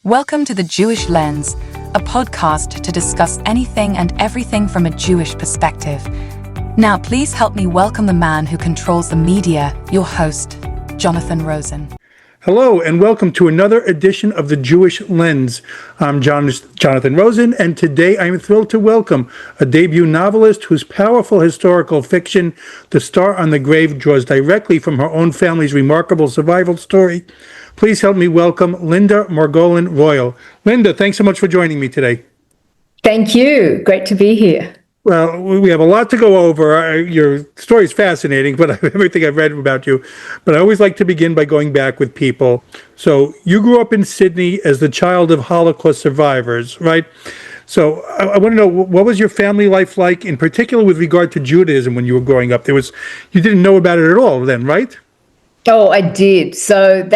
Welcome to The Jewish Lens, a podcast to discuss anything and everything from a Jewish perspective. Now, please help me welcome the man who controls the media, your host, Jonathan Rosen. Hello, and welcome to another edition of The Jewish Lens. I'm Jonathan Rosen, and today I am thrilled to welcome a debut novelist whose powerful historical fiction, The Star on the Grave, draws directly from her own family's remarkable survival story. Please help me welcome Linda Margolin Royal. Linda, thanks so much for joining me today. Thank you. Great to be here. Well, we have a lot to go over. Your story is fascinating, but everything I've read about you. But I always like to begin by going back with people. So you grew up in Sydney as the child of Holocaust survivors, right? So I want to know, what was your family life like, in particular with regard to Judaism when you were growing up? You didn't know about it at all then, right? Oh, I did. So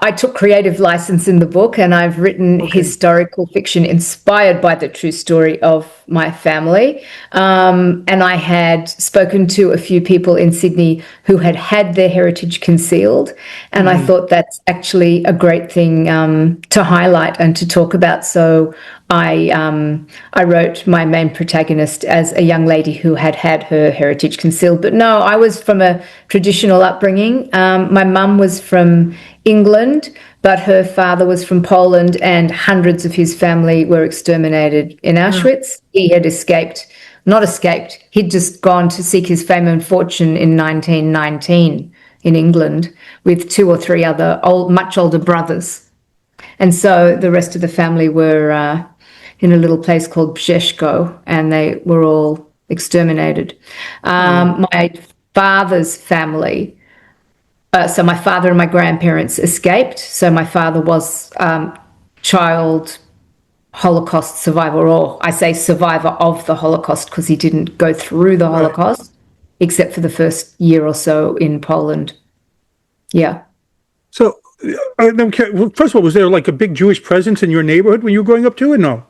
I took creative license in the book, and I've written historical fiction inspired by the true story of my family. And I had spoken to a few people in Sydney who had their heritage concealed. And I thought that's actually a great thing to highlight and to talk about. So I wrote my main protagonist as a young lady who had her heritage concealed. But no, I was from a traditional upbringing. My mum was from England, but her father was from Poland, and hundreds of his family were exterminated in Auschwitz. He had he'd just gone to seek his fame and fortune in 1919 in England with two or three other much older brothers. And so the rest of the family were in a little place called Brzeszko, and they were all exterminated. My father's family, so my father and my grandparents escaped. So my father was child Holocaust survivor, or I say survivor of the Holocaust because he didn't go through the Holocaust, except for the first year or so in Poland. Yeah. So, first of all, was there like a big Jewish presence in your neighborhood when you were growing up too, or no?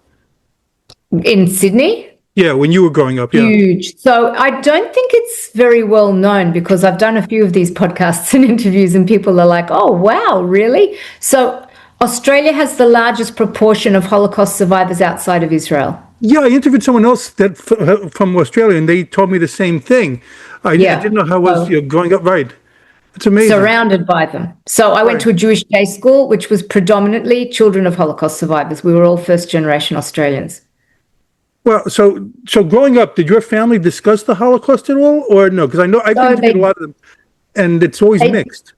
In Sydney? Yeah, when you were growing up, yeah. Huge. So I don't think it's very well known, because I've done a few of these podcasts and interviews and people are like, oh, wow, really? So Australia has the largest proportion of Holocaust survivors outside of Israel. Yeah, I interviewed someone else from Australia, and they told me the same thing. I didn't know how it was growing up, right? It's amazing. Surrounded by them. So I went to a Jewish day school, which was predominantly children of Holocaust survivors. We were all first-generation Australians. Well, so growing up, did your family discuss the Holocaust at all, or no? Because I know I've interviewed a lot of them, and it's always mixed.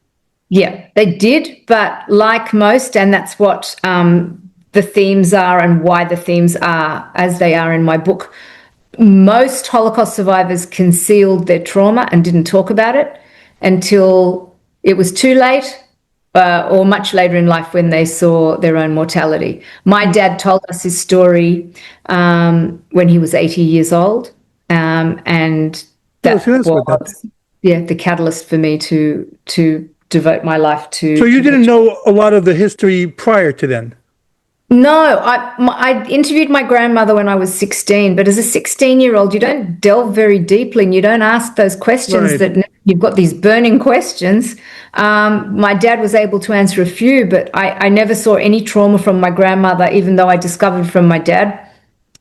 Yeah, they did, but like most, and that's what the themes are and why the themes are as they are in my book, most Holocaust survivors concealed their trauma and didn't talk about it until it was too late, or much later in life when they saw their own mortality. My dad told us his story when he was 80 years old, and that was the catalyst for me to devote my life to. So you didn't know a lot of the history prior to then? No, I interviewed my grandmother when I was 16, but as a 16-year-old, you don't delve very deeply and you don't ask those questions that you've got these burning questions. My dad was able to answer a few, but I never saw any trauma from my grandmother, even though I discovered from my dad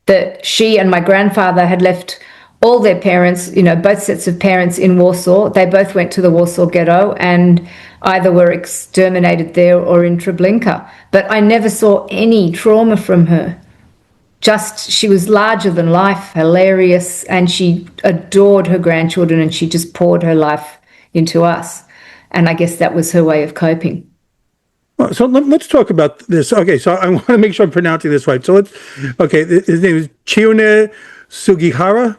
that she and my grandfather had left all their parents, both sets of parents in Warsaw. They both went to the Warsaw Ghetto and either were exterminated there or in Treblinka. But I never saw any trauma from her. Just, she was larger than life, hilarious, and she adored her grandchildren, and she just poured her life into us. And I guess that was her way of coping. Well, so let's talk about this. Okay, so I want to make sure I'm pronouncing this right. So his name is Chiune Sugihara?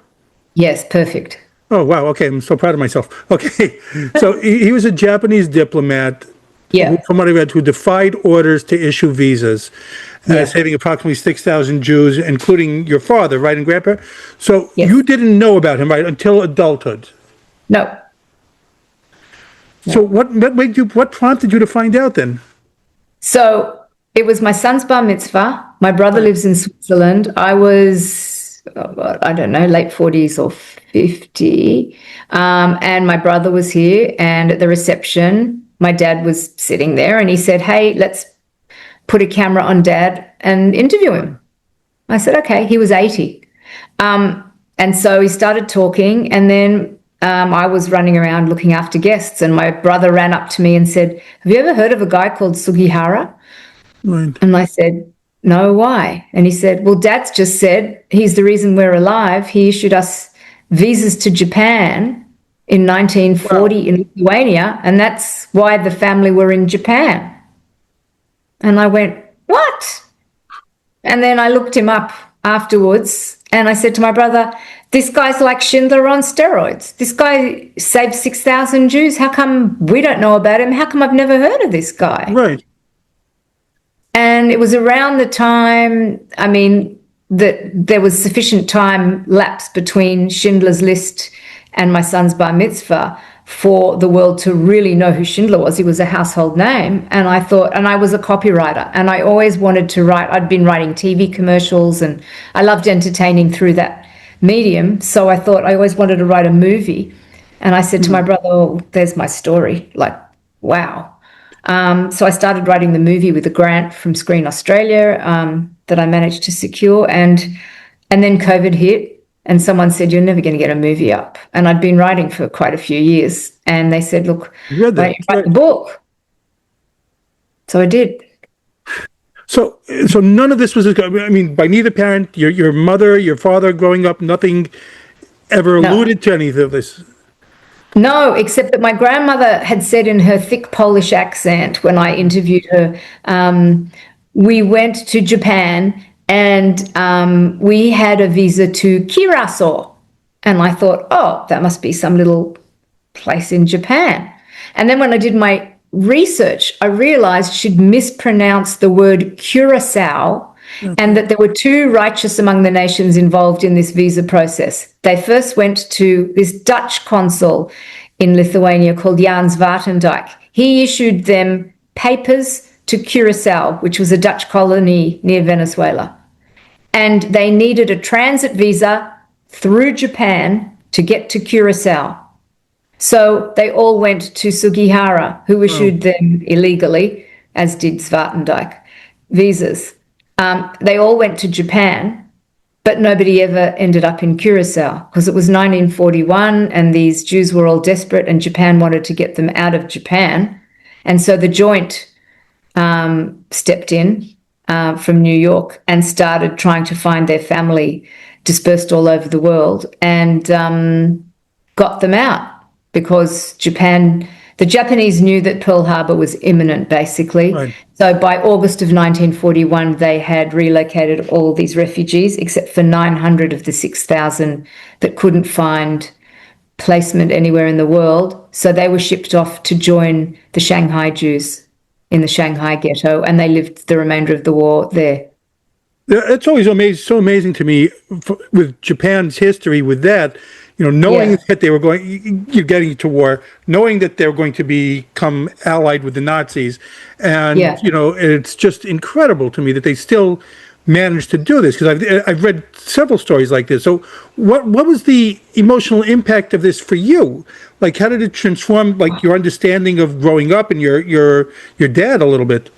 Yes, perfect. Oh, wow. Okay. I'm so proud of myself. Okay. So he was a Japanese diplomat, from what I read, who defied orders to issue visas, saving approximately 6,000 Jews, including your father, right, and grandpa. So you didn't know about him, right, until adulthood? No. So what prompted you to find out then? So it was my son's bar mitzvah. My brother lives in Switzerland. I was, I don't know, late 40s or 50. And my brother was here, and at the reception, my dad was sitting there, and he said, hey, let's put a camera on Dad and interview him. I said, okay. He was 80. And so he started talking, and then I was running around looking after guests, and my brother ran up to me and said, have you ever heard of a guy called Sugihara? Right. And I said, no, why? And he said, well, Dad's just said he's the reason we're alive. He issued us visas to Japan in 1940 in Lithuania, and that's why the family were in Japan. And I went, what? And then I looked him up afterwards, and I said to my brother, this guy's like Schindler on steroids. This guy saved 6,000 Jews. How come we don't know about him? How come I've never heard of this guy? Right. And it was around the time, that there was sufficient time lapse between Schindler's List and my son's bar mitzvah for the world to really know who Schindler was. He was a household name. And I thought, and I was a copywriter, and I always wanted to write. I'd been writing TV commercials, and I loved entertaining through that medium. So I thought I always wanted to write a movie. And I said to my brother, oh, there's my story. Like, wow. So I started writing the movie with a grant from Screen Australia that I managed to secure. And then COVID hit. And someone said, you're never going to get a movie up. And I'd been writing for quite a few years. And they said, look, why don't you write the book? So I did. So none of this was, by neither parent, your mother, your father growing up, nothing ever alluded to any of this? No, except that my grandmother had said in her thick Polish accent when I interviewed her, we went to Japan and we had a visa to Curacao. And I thought, oh, that must be some little place in Japan. And then when I did my research, I realized she'd mispronounced the word Curacao, and that there were two righteous among the nations involved in this visa process. They first went to this Dutch consul in Lithuania called Jan Zwartendijk. He issued them papers to Curacao, which was a Dutch colony near Venezuela. And they needed a transit visa through Japan to get to Curacao. So they all went to Sugihara, who issued them illegally, as did Zwartendijk, visas. They all went to Japan, but nobody ever ended up in Curacao because it was 1941 and these Jews were all desperate and Japan wanted to get them out of Japan. And so the Joint stepped in from New York and started trying to find their family dispersed all over the world and got them out because the Japanese knew that Pearl Harbor was imminent, basically. Right. So by August of 1941, they had relocated all these refugees, except for 900 of the 6,000 that couldn't find placement anywhere in the world. So they were shipped off to join the Shanghai Jews in the Shanghai ghetto, and they lived the remainder of the war there. It's always so amazing to me with Japan's history with that. Knowing that they were you're getting to war, knowing that they're going to become allied with the Nazis. And, it's just incredible to me that they still managed to do this because I've read several stories like this. So what was the emotional impact of this for you? Like, how did it transform, your understanding of growing up and your dad a little bit?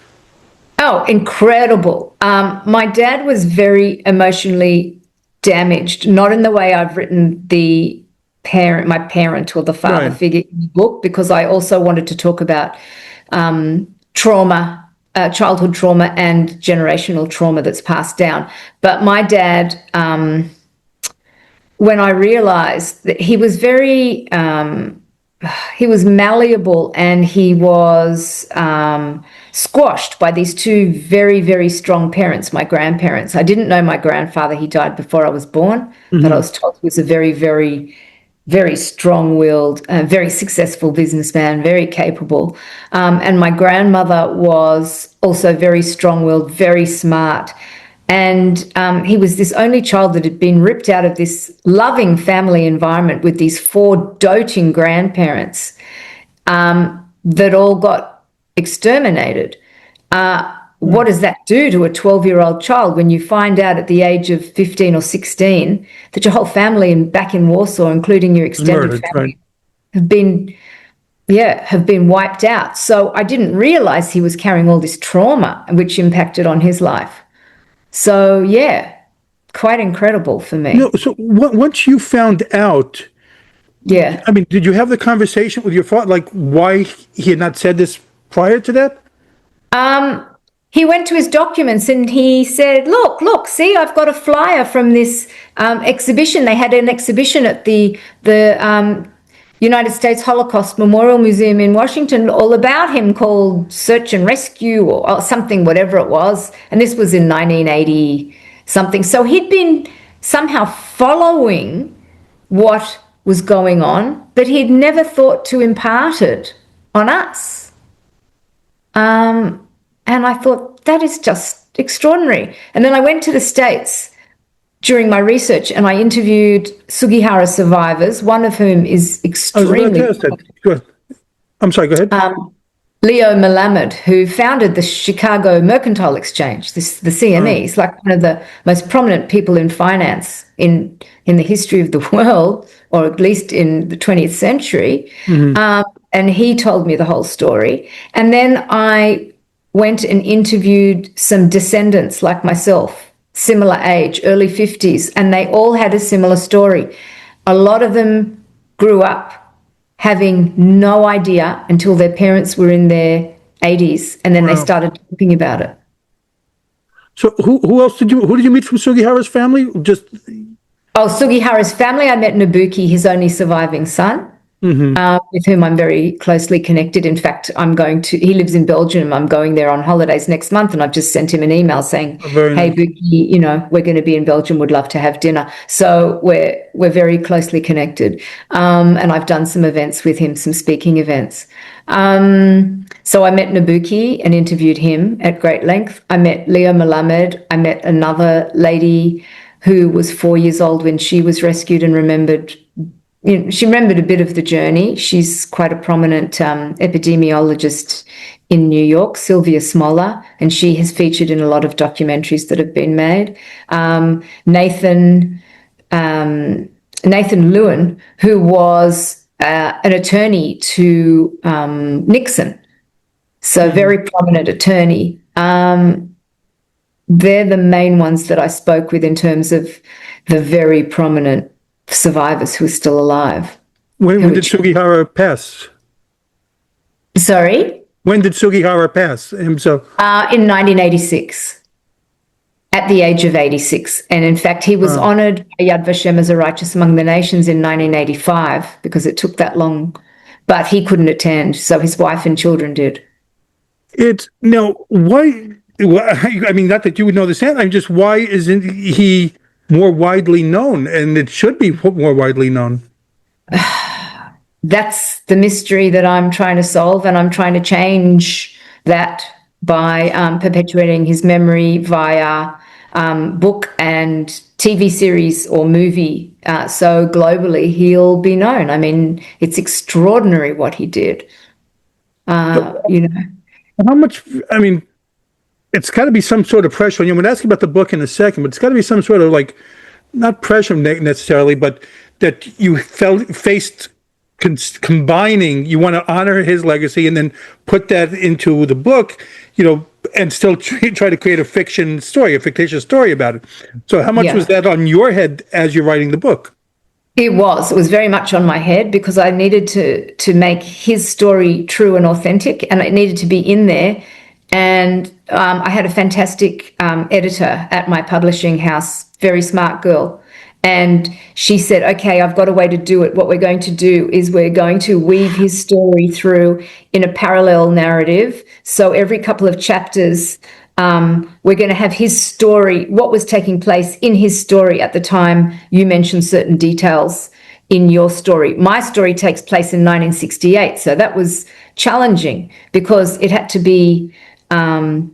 Oh, incredible. My dad was very emotionally damaged, not in the way I've written my parent or the father figure in the book, because I also wanted to talk about trauma, childhood trauma and generational trauma that's passed down. But my dad, when I realized that he was he was malleable and he was squashed by these two very, very strong parents, my grandparents. I didn't know my grandfather. He died before I was born, but I was told he was a very, very, very strong-willed, very successful businessman, very capable. And my grandmother was also very strong-willed, very smart. And he was this only child that had been ripped out of this loving family environment with these four doting grandparents that all got exterminated. What does that do to a 12-year-old child when you find out at the age of 15 or 16 that your whole family back in Warsaw, including your extended family, have been have been wiped out. So I didn't realize he was carrying all this trauma, which impacted on his life. So, yeah, quite incredible for me. So once you found out, Yeah. I mean, did you have the conversation with your father, like why he had not said this prior to that? He went to his documents and he said, look, see, I've got a flyer from this exhibition. They had an exhibition at the United States Holocaust Memorial Museum in Washington all about him, called Search and Rescue or something, whatever it was. And this was in 1980 something. So he'd been somehow following what was going on, but he'd never thought to impart it on us. And I thought, that is just extraordinary. And then I went to the States during my research and I interviewed Sugihara survivors, one of whom is extremely... I'm sorry, go ahead. Leo Melamed, who founded the Chicago Mercantile Exchange, the CME. He's like one of the most prominent people in finance in the history of the world, or at least in the 20th century. And he told me the whole story. And then I went and interviewed some descendants like myself, similar age, early 50s, and they all had a similar story. A lot of them grew up having no idea until their parents were in their 80s, and then they started talking about it. So who else did you meet from Sugihara's family? Sugihara's family, I met Nabuki, his only surviving son. With whom I'm very closely connected. In fact, he lives in Belgium. I'm going there on holidays next month, and I've just sent him an email saying, hey, Buki, we're going to be in Belgium, would love to have dinner. So we're very closely connected. And I've done some events with him, some speaking events. So I met Nabuki and interviewed him at great length. I met Leo Melamed. I met another lady who was 4 years old when she was rescued and she remembered a bit of the journey. She's quite a prominent epidemiologist in New York, Sylvia Smoller, and she has featured in a lot of documentaries that have been made. Nathan Lewin, who was an attorney to Nixon, so very prominent attorney. They're the main ones that I spoke with in terms of the very prominent survivors who are still alive. When did Sugihara pass? Sorry? When did Sugihara pass himself? In 1986, at the age of 86. And in fact, he was honoured by Yad Vashem as a righteous among the nations in 1985 because it took that long. But he couldn't attend, so his wife and children did. Why? I mean, not that you would know this answer. Just why isn't he more widely known? And it should be more widely known. That's the mystery that I'm trying to solve, and I'm trying to change that by perpetuating his memory via book and TV series or movie. So globally, he'll be known. I mean, it's extraordinary what he did. How much? I mean, it's got to be some sort of pressure on you. I'm going to ask you about the book in a second, but it's got to be some sort of not pressure necessarily, but that you faced combining. You want to honor his legacy and then put that into the book, and still try to create a fictitious story about it. So how much was that on your head as you're writing the book? It was very much on my head because I needed to make his story true and authentic, and it needed to be in there. And I had a fantastic editor at my publishing house, very smart girl. And she said, okay, I've got a way to do it. What we're going to do is we're going to weave his story through in a parallel narrative. So every couple of chapters, we're going to have his story, what was taking place in his story at the time you mentioned certain details in your story. My story takes place in 1968. So that was challenging because it had to be in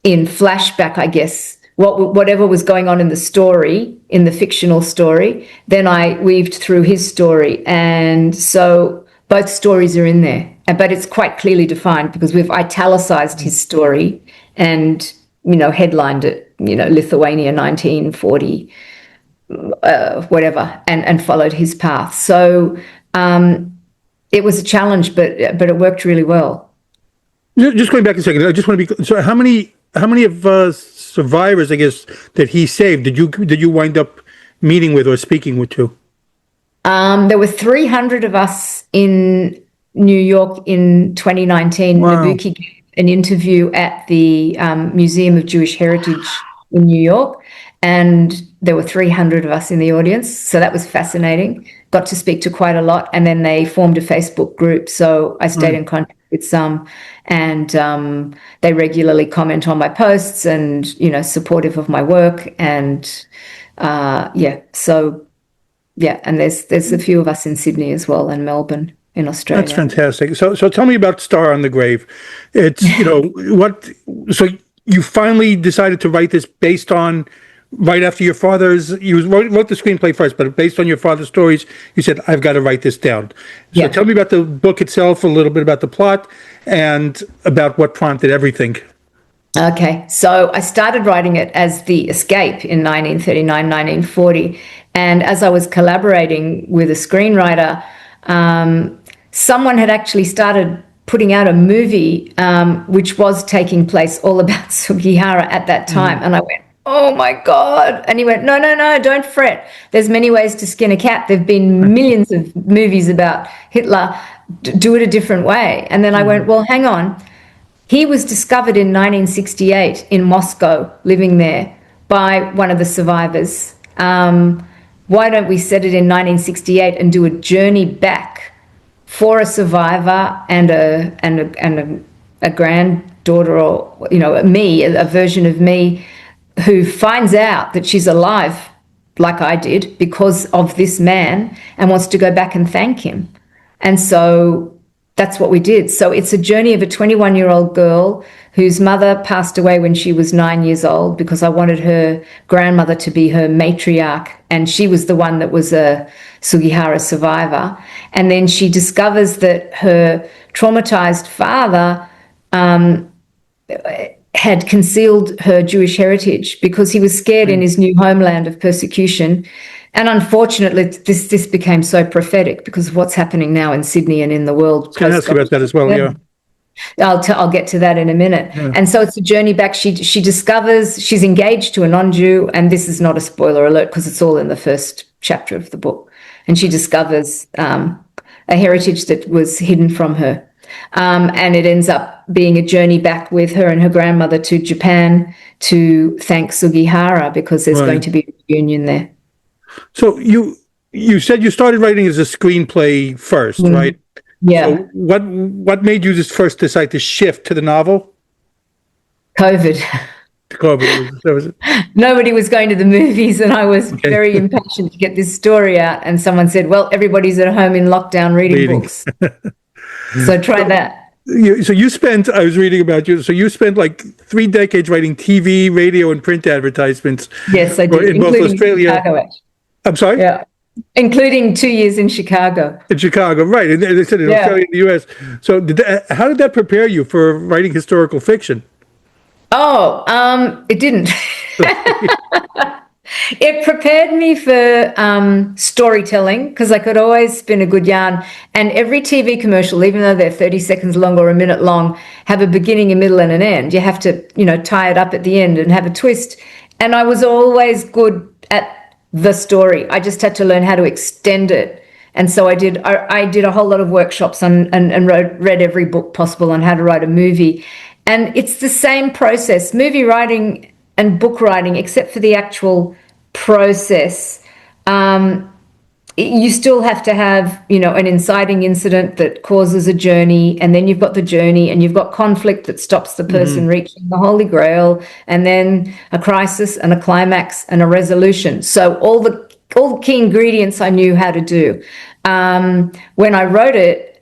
flashback, I guess, whatever was going on in the story, in the fictional story, then I weaved through his story. And so both stories are in there, but it's quite clearly defined because we've italicized his story and, headlined it, Lithuania 1940, whatever, and followed his path. So it was a challenge, but it worked really well. Just going back a second, I just want to be so. How many of survivors, I guess, that he saved did you wind up meeting with or speaking with too? There were 300 of us in New York in 2019. Wow. Nabuki gave an interview at the Museum of Jewish Heritage in New York, and there were 300 of us in the audience. So that was fascinating. Got to speak to quite a lot, and then they formed a Facebook group. So I stayed in contact with some, and they regularly comment on my posts and, supportive of my work. And and there's a few of us in Sydney as well, and Melbourne in Australia. That's fantastic. So tell me about Star on the Grave. It's so you finally decided to write this based on right after your father's. You wrote the screenplay first, but based on your father's stories, you said, I've got to write this down. So tell me about the book itself, a little bit about the plot, and about what prompted everything. Okay, so I started writing it as The Escape in 1939, 1940. And as I was collaborating with a screenwriter, someone had actually started putting out a movie which was taking place all about Sugihara at that time. And I went, oh my God. And he went, no, don't fret. There's many ways to skin a cat. There've been millions of movies about Hitler. Do it a different way. And then I went, well, hang on. He was discovered in 1968 in Moscow, living there, by one of the survivors. Why don't we set it in 1968 and do a journey back for a survivor and a granddaughter, or me, a version of me, who finds out that she's alive, like I did, because of this man, and wants to go back and thank him. And so that's what we did. So it's a journey of a 21-year-old girl whose mother passed away when she was 9 years old, because I wanted her grandmother to be her matriarch, and she was the one that was a Sugihara survivor. And then she discovers that her traumatized father had concealed her Jewish heritage because he was scared in his new homeland of persecution. And unfortunately, this became so prophetic because of what's happening now in Sydney and in the world. Can I ask you about that as well? Yeah. I'll get to that in a minute. Yeah. And so it's a journey back. She discovers she's engaged to a non-Jew, and this is not a spoiler alert because it's all in the first chapter of the book. And she discovers a heritage that was hidden from her. And it ends up being a journey back with her and her grandmother to Japan to thank Sugihara, because there's going to be a reunion there. So you said you started writing as a screenplay first, right? Yeah. So what made you just first decide to shift to the novel? COVID. That was it. Nobody was going to the movies, and I was very impatient to get this story out. And someone said, well, everybody's at home in lockdown reading books. So try that. So you spent, I was reading about you, so you spent like 3 decades writing TV, radio, and print advertisements. Yes, I did. In both Australia. Chicago. I'm sorry? Yeah. Including 2 years in Chicago. In Chicago, right. And they said in Australia and the US. So how did that prepare you for writing historical fiction? Oh, it didn't. It prepared me for storytelling, because I could always spin a good yarn. And every TV commercial, even though they're 30 seconds long or a minute long, have a beginning, a middle, and an end. You have to, tie it up at the end and have a twist. And I was always good at the story. I just had to learn how to extend it. And so I did a whole lot of workshops and read every book possible on how to write a movie. And it's the same process, movie writing and book writing, except for the actual process. You still have to have, an inciting incident that causes a journey, and then you've got the journey, and you've got conflict that stops the person reaching the Holy Grail, and then a crisis and a climax and a resolution. So all the key ingredients I knew how to do. When I wrote it,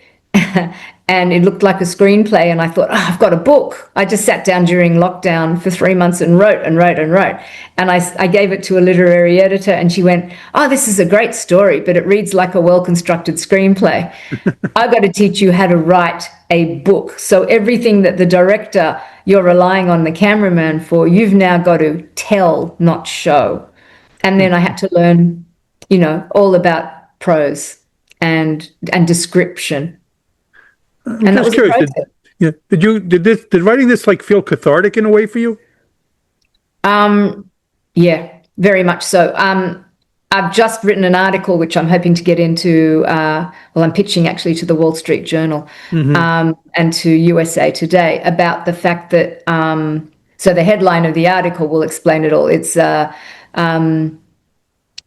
and it looked like a screenplay, and I thought, I've got a book. I just sat down during lockdown for 3 months and wrote. And I gave it to a literary editor, and she went, this is a great story, but it reads like a well-constructed screenplay. I've got to teach you how to write a book. So everything that the director you're relying on the cameraman for, you've now got to tell, not show. And then I had to learn, all about prose and description. I'm And that just was a curious. process. Did writing this like feel cathartic in a way for you? Yeah, very much so. I've just written an article which I'm hoping to get into. I'm pitching actually to the Wall Street Journal and to USA Today about the fact that. So the headline of the article will explain it all. It's a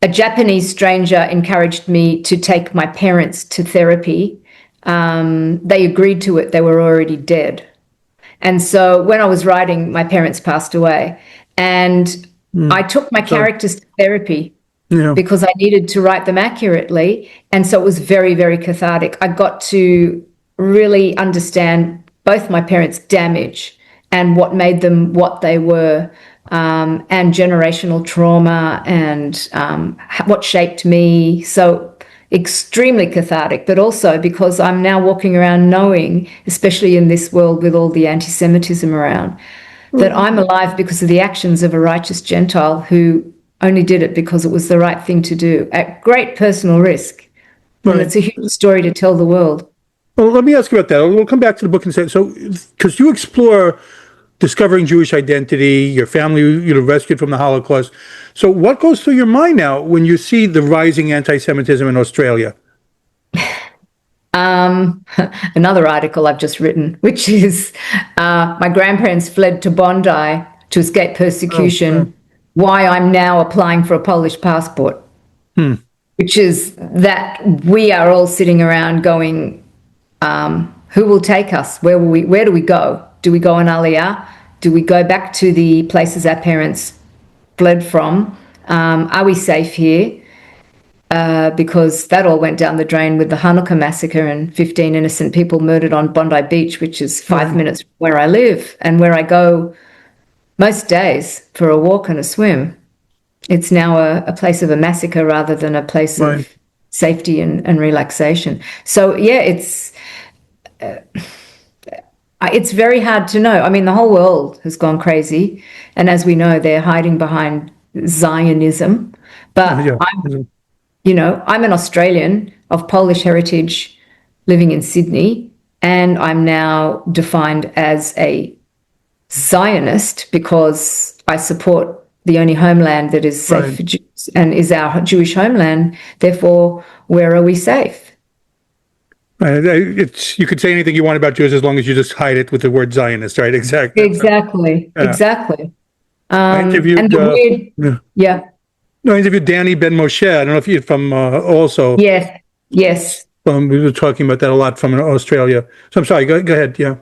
Japanese stranger encouraged me to take my parents to therapy. They agreed to it. They were already dead. And so when I was writing, my parents passed away. And I took my Sorry. characters to therapy Yeah. because I needed to write them accurately. And so it was very, very cathartic. I got to really understand both my parents' damage and what made them what they were, and generational trauma and what shaped me. So extremely cathartic, but also because I'm now walking around knowing, especially in this world with all the anti-Semitism around, that I'm alive because of the actions of a righteous Gentile who only did it because it was the right thing to do at great personal risk. And Right. it's a huge story to tell the world. Well, let me ask you about that. We'll come back to the book and say so, because you explore discovering Jewish identity, your family, rescued from the Holocaust. So, what goes through your mind now when you see the rising anti-Semitism in Australia? Another article I've just written, which is my grandparents fled to Bondi to escape persecution. Why I'm now applying for a Polish passport, which is that we are all sitting around going, who will take us? Where do we go? Do we go on Aliyah? Do we go back to the places our parents fled from? Are we safe here? Because that all went down the drain with the Hanukkah massacre and 15 innocent people murdered on Bondi Beach, which is 5 minutes from where I live and where I go most days for a walk and a swim. It's now a place of a massacre rather than a place of safety and relaxation. So, yeah, it's very hard to know. I mean, the whole world has gone crazy. And as we know, they're hiding behind Zionism. But I'm an Australian of Polish heritage living in Sydney, and I'm now defined as a Zionist because I support the only homeland that is safe for Jews and is our Jewish homeland. Therefore, where are we safe? You could say anything you want about Jews as long as you just hide it with the word Zionist, right? Exactly. Exactly. I interviewed, And the weird, No, I interviewed Danny Ben Moshe. I don't know if you're from also. Yes. We were talking about that a lot from Australia. So I'm sorry. Go ahead. Yeah.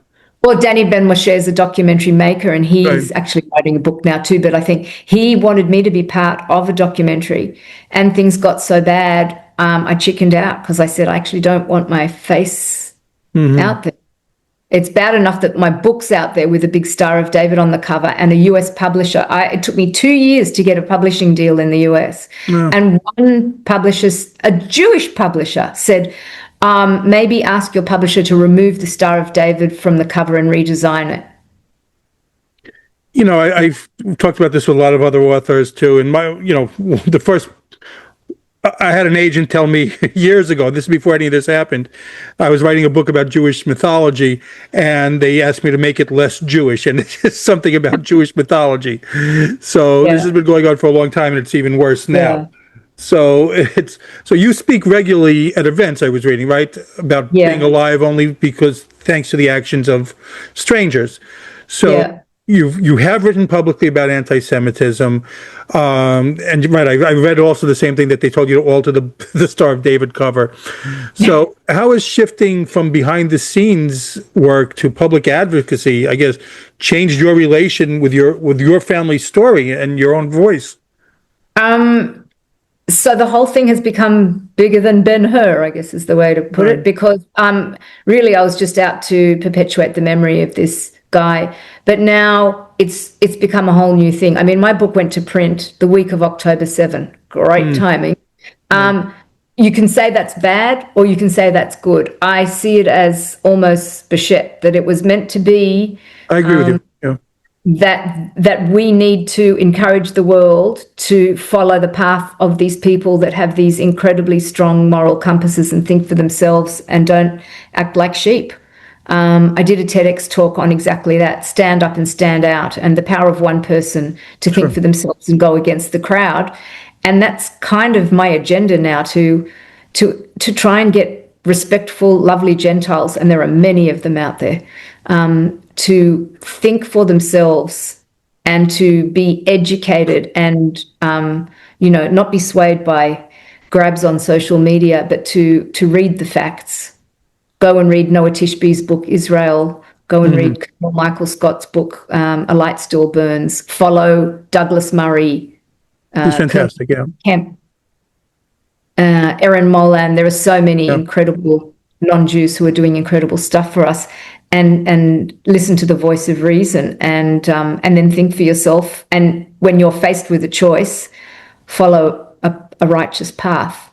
Well, Danny Ben Moshe is a documentary maker, and he's actually writing a book now too. But I think he wanted me to be part of a documentary, and things got so bad, I chickened out because I said I actually don't want my face out there. It's bad enough that my book's out there with a big Star of David on the cover and a US publisher. It took me 2 years to get a publishing deal in the US. And one publisher, a Jewish publisher, said, maybe ask your publisher to remove the Star of David from the cover and redesign it. I've talked about this with a lot of other authors too. And I had an agent tell me years ago, this is before any of this happened, I was writing a book about Jewish mythology, and they asked me to make it less Jewish, and it's just something about Jewish mythology. So this has been going on for a long time, and it's even worse now. So you speak regularly at events, I was reading, right? About being alive only because thanks to the actions of strangers. So you have written publicly about anti-Semitism, and I read also the same thing that they told you to alter the Star of David cover. So how has shifting from behind the scenes work to public advocacy, I guess, changed your relation with your family's story and your own voice? So the whole thing has become bigger than Ben-Hur, I guess is the way to put it, because really I was just out to perpetuate the memory of this guy. But now it's become a whole new thing. I mean, my book went to print the week of October 7. Great timing. You can say that's bad or you can say that's good. I see it as almost Bichette, that it was meant to be. I agree with you. Yeah. That we need to encourage the world to follow the path of these people that have these incredibly strong moral compasses and think for themselves and don't act like sheep. I did a TEDx talk on exactly that, stand up and stand out, and the power of one person to think for themselves and go against the crowd. And that's kind of my agenda now, to try and get respectful, lovely Gentiles, and there are many of them out there, to think for themselves and to be educated and, not be swayed by grabs on social media, but to read the facts. Go and read Noah Tishby's book, Israel. Go and read Colonel Michael Scott's book, A Light Still Burns. Follow Douglas Murray. He's fantastic, Kemp, Erin Molan. There are so many incredible non-Jews who are doing incredible stuff for us. And listen to the voice of reason, and then think for yourself. And when you're faced with a choice, follow a righteous path.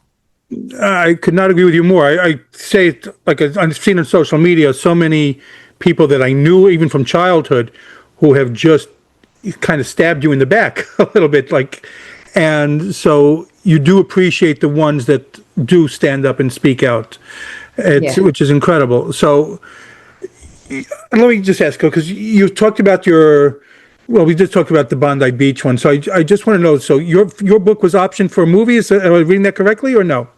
I could not agree with you more. I say it like I've seen on social media, so many people that I knew even from childhood who have just kind of stabbed you in the back a little bit, and so you do appreciate the ones that do stand up and speak out, which is incredible. So let me just ask, because you talked about we just talked about the Bondi Beach one. So I just want to know, so your book was optioned for a movie? Am I reading that correctly or no?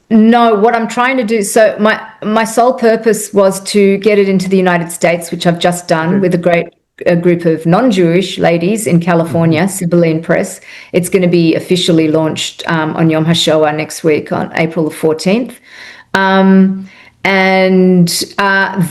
No, what I'm trying to do, so my sole purpose was to get it into the United States, which I've just done with a group of non-Jewish ladies in California, Sibylline Press. It's going to be officially launched on Yom HaShoah next week on April the 14th. And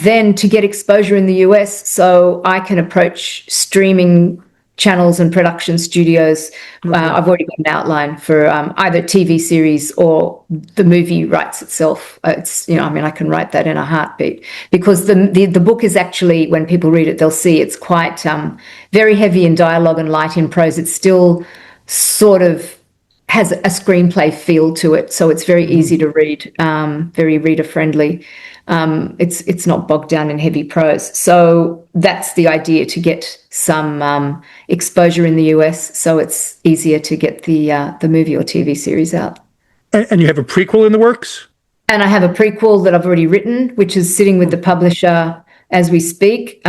then to get exposure in the US, so I can approach streaming channels and production studios. I've already got an outline for either TV series or the movie rights itself. It's, I can write that in a heartbeat, because the book is actually, when people read it, they'll see it's quite very heavy in dialogue and light in prose. It's still sort of has a screenplay feel to it, so it's very easy to read, very reader friendly. It's not bogged down in heavy prose. So that's the idea, to get some exposure in the US, so it's easier to get the movie or TV series out. And you have a prequel in the works? And I have a prequel that I've already written, which is sitting with the publisher as we speak,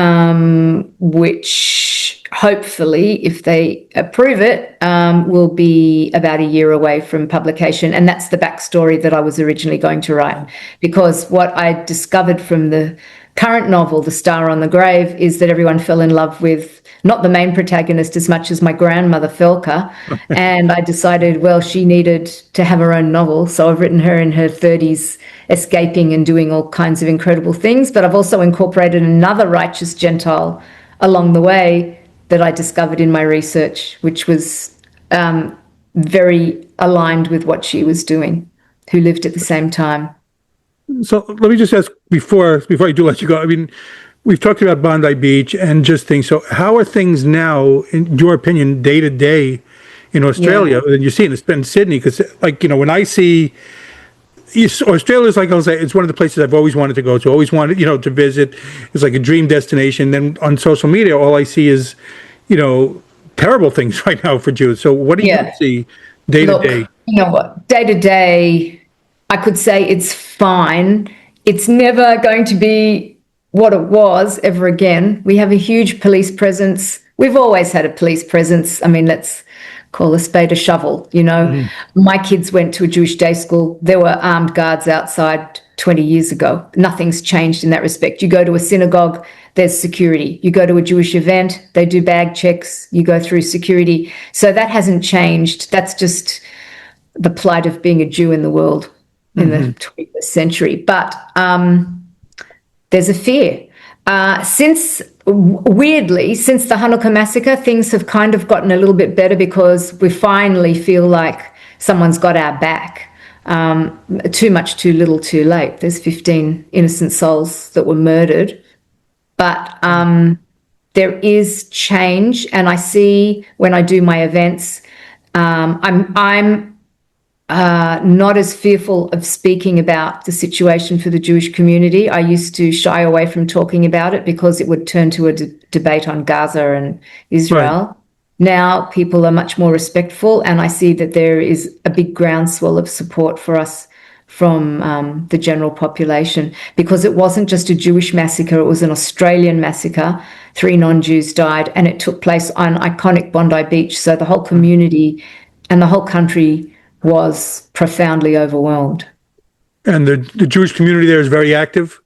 which hopefully, if they approve it, will be about a year away from publication. And that's the backstory that I was originally going to write, because what I discovered from the current novel, The Star on the Grave, is that everyone fell in love with not the main protagonist as much as my grandmother, Felka. And I decided, well, she needed to have her own novel. So I've written her in her 30s, escaping and doing all kinds of incredible things. But I've also incorporated another righteous Gentile along the way that I discovered in my research, which was very aligned with what she was doing, who lived at the same time. So let me just ask, before I do let you go, I mean, we've talked about Bondi Beach and just things. So how are things now, in your opinion, day to day in Australia? And you're seeing it's been Sydney, because when I see Australia, is like I'll say, it's one of the places I've always wanted to go to, always wanted, to visit. It's like a dream destination. Then on social media, all I see is, terrible things right now for Jews. So what do you see day to day? You know what? Day to day, I could say it's fine. It's never going to be what it was ever again. We have a huge police presence. We've always had a police presence. I mean, let's call a spade a shovel, My kids went to a Jewish day school. There were armed guards outside 20 years ago. Nothing's changed in that respect. You go to a synagogue, there's security. You go to a Jewish event, they do bag checks, you go through security. So that hasn't changed. That's just the plight of being a Jew in the world in the 21st century. But there's a fear. Weirdly, since the Hanukkah massacre, things have kind of gotten a little bit better, because we finally feel like someone's got our back. Too much, too little, too late. There's 15 innocent souls that were murdered. But there is change, and I see when I do my events, I'm not as fearful of speaking about the situation for the Jewish community. I used to shy away from talking about it because it would turn to a debate on Gaza and Israel. Right. Now people are much more respectful, and I see that there is a big groundswell of support for us from the general population, because it wasn't just a Jewish massacre, it was an Australian massacre. 3 non-Jews died, and it took place on iconic Bondi Beach. So the whole community and the whole country was profoundly overwhelmed. And the Jewish community there is very active?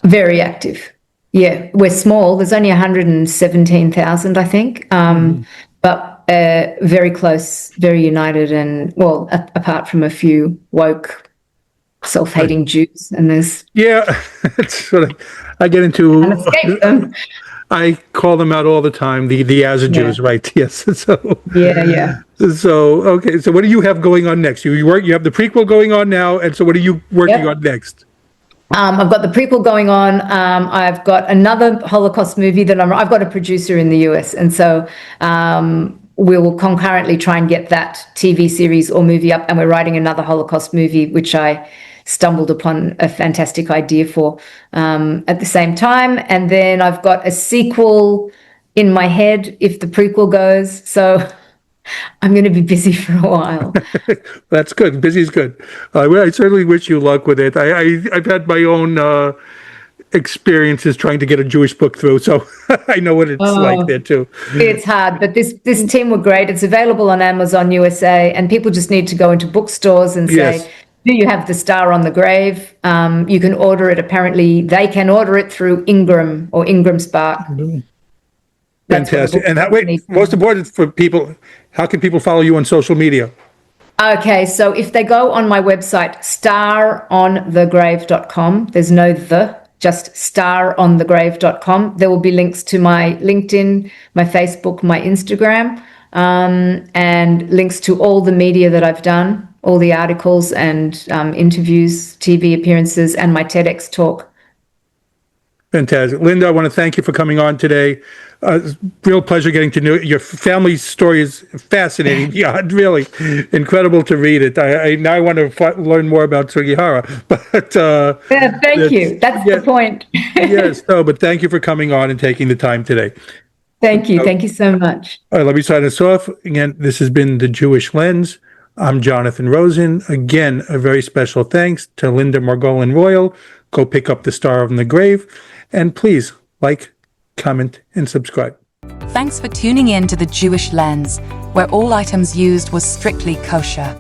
Very active. Yeah, we're small. There's only 117,000, I think, but very close, very united, and, well, apart from a few woke, self-hating Jews, and there's... Yeah, it's sort of, I get into... Can't escape them. I call them out all the time, the Azza Jews, right? Yes. So Yeah. So okay. So what do you have going on next? You have the prequel going on now, and so what are you working on next? I've got the prequel going on. I've got another Holocaust movie that I've got a producer in the US, and so we will concurrently try and get that TV series or movie up, and we're writing another Holocaust movie, which I stumbled upon a fantastic idea for at the same time. And then I've got a sequel in my head if the prequel goes. So I'm going to be busy for a while. That's good. Busy is good. I certainly wish you luck with it. I've had my own experiences trying to get a Jewish book through, so I know what it's like there too. It's hard, but this team were great. It's available on Amazon USA, and people just need to go into bookstores and say, do you have The Star on the Grave? You can order it. Apparently, they can order it through Ingram or Ingram Spark. Fantastic. And most important for people, how can people follow you on social media? Okay, so if they go on my website, staronthegrave.com, there's no just staronthegrave.com. There will be links to my LinkedIn, my Facebook, my Instagram, and links to all the media that I've done, all the articles and interviews, TV appearances, and my TEDx talk. Fantastic. Linda, I want to thank you for coming on today. Real pleasure getting to know your family's story is fascinating. Yeah, really incredible to read it. I now want to learn more about Sugihara. But thank you. That's the point. Yes, no, but thank you for coming on and taking the time today. Thank you. Thank you so much. All right, let me sign us off. Again, this has been The Jewish Lens. I'm Jonathan Rosen. Again, a very special thanks to Linda Margolin Royal. Go pick up The Star on the Grave. And please like, comment, and subscribe. Thanks for tuning in to The Jewish Lens, where all items used was strictly kosher.